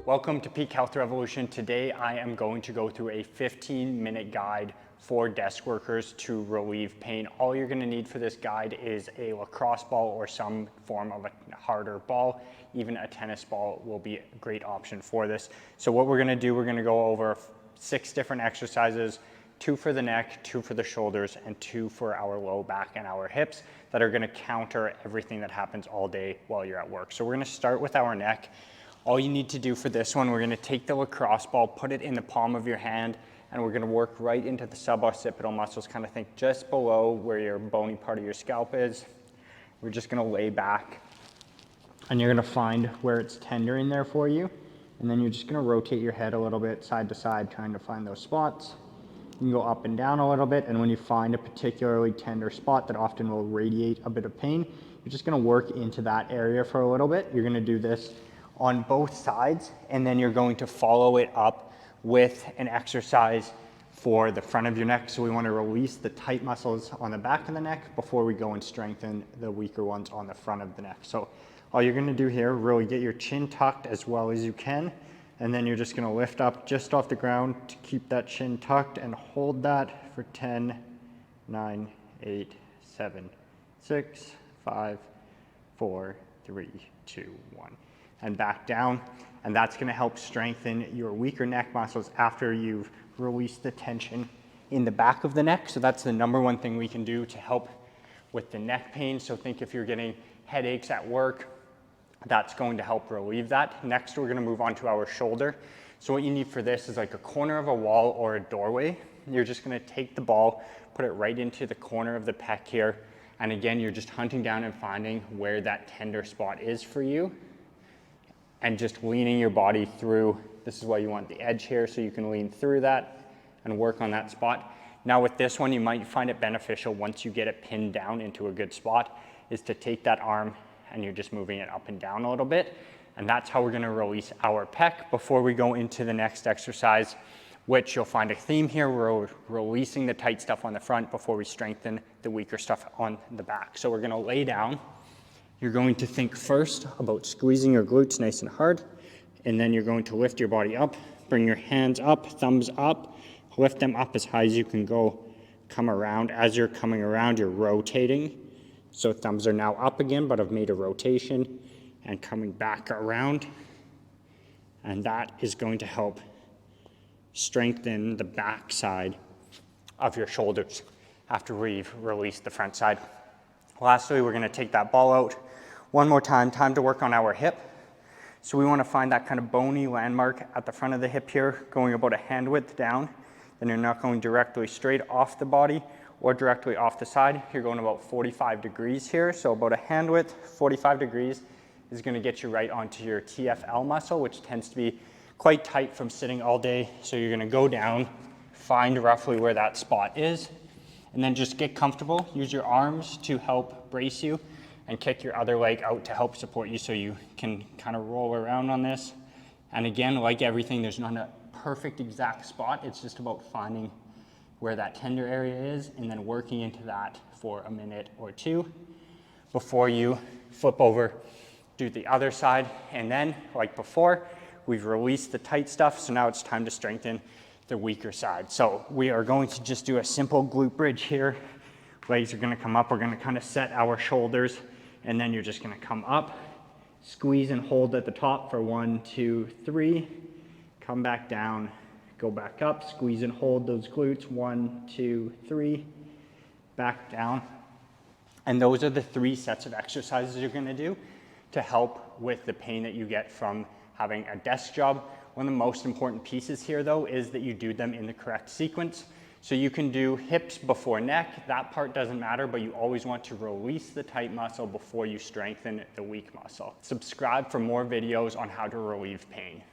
Welcome to Peak Health Revolution. Today I am going to go through a 15-minute guide for desk workers to relieve pain. All you're going to need for this guide is a lacrosse ball or some form of a harder ball. Even a tennis ball will be a great option for this. So what we're going to do, we're going to go over 6 different exercises, 2 for the neck, 2 for the shoulders, and 2 for our low back and our hips that are going to counter everything that happens all day while you're at work. So we're going to start with our neck. All you need to do for this one, we're going to take the lacrosse ball, put it in the palm of your hand, and we're going to work right into the suboccipital muscles, kind of think just below where your bony part of your scalp is. We're just going to lay back, and you're going to find where it's tender in there for you, and then you're just going to rotate your head a little bit side to side, trying to find those spots. You can go up and down a little bit, and when you find a particularly tender spot that often will radiate a bit of pain, you're just going to work into that area for a little bit. You're going to do this on both sides, and then you're going to follow it up with an exercise for the front of your neck. So we want to release the tight muscles on the back of the neck before we go and strengthen the weaker ones on the front of the neck. So all you're going to do here, really get your chin tucked as well as you can, and then you're just going to lift up just off the ground to keep that chin tucked and hold that for 10, 9, 8, 7, 6, 5, 4, 3, 2, 1. And back down, and that's going to help strengthen your weaker neck muscles after you've released the tension in the back of the neck. So that's the number one thing we can do to help with the neck pain. So think if you're getting headaches at work, that's going to help relieve that. Next, we're going to move on to our shoulder. So what you need for this is like a corner of a wall or a doorway. You're just going to take the ball, put it right into the corner of the pec here. And again, you're just hunting down and finding where that tender spot is for you, and just leaning your body through. This is why you want the edge here, so you can lean through that and work on that spot. Now with this one, you might find it beneficial once you get it pinned down into a good spot, is to take that arm and you're just moving it up and down a little bit. And that's how we're gonna release our pec before we go into the next exercise, which you'll find a theme here. We're releasing the tight stuff on the front before we strengthen the weaker stuff on the back. So we're gonna lay down. You're going to think first about squeezing your glutes nice and hard, and then you're going to lift your body up, bring your hands up, thumbs up, lift them up as high as you can go, come around. As you're coming around, you're rotating. So thumbs are now up again, but I've made a rotation and coming back around. And that is going to help strengthen the back side of your shoulders after we've released the front side. Lastly, we're going to take that ball out one more time to work on our hip. So we want to find that kind of bony landmark at the front of the hip here, going about a hand width down. Then you're not going directly straight off the body or directly off the side. You're going about 45 degrees here. So about a hand width, 45 degrees is going to get you right onto your TFL muscle, which tends to be quite tight from sitting all day. So you're going to go down, find roughly where that spot is, and then just get comfortable. Use your arms to help brace you and kick your other leg out to help support you so you can kind of roll around on this. And again, like everything, there's not a perfect exact spot. It's just about finding where that tender area is and then working into that for a minute or two before you flip over, do the other side. And then, like before, we've released the tight stuff, so now it's time to strengthen the weaker side. So we are going to just do a simple glute bridge here. Legs are going to come up. We're going to kind of set our shoulders, and then you're just going to come up, squeeze and hold at the top for 1, 2, 3, come back down, go back up, squeeze and hold those glutes, 1, 2, 3, back down. And those are the 3 sets of exercises you're going to do to help with the pain that you get from having a desk job. One of the most important pieces here, though, is that you do them in the correct sequence. So you can do hips before neck. That part doesn't matter, but you always want to release the tight muscle before you strengthen the weak muscle. Subscribe for more videos on how to relieve pain.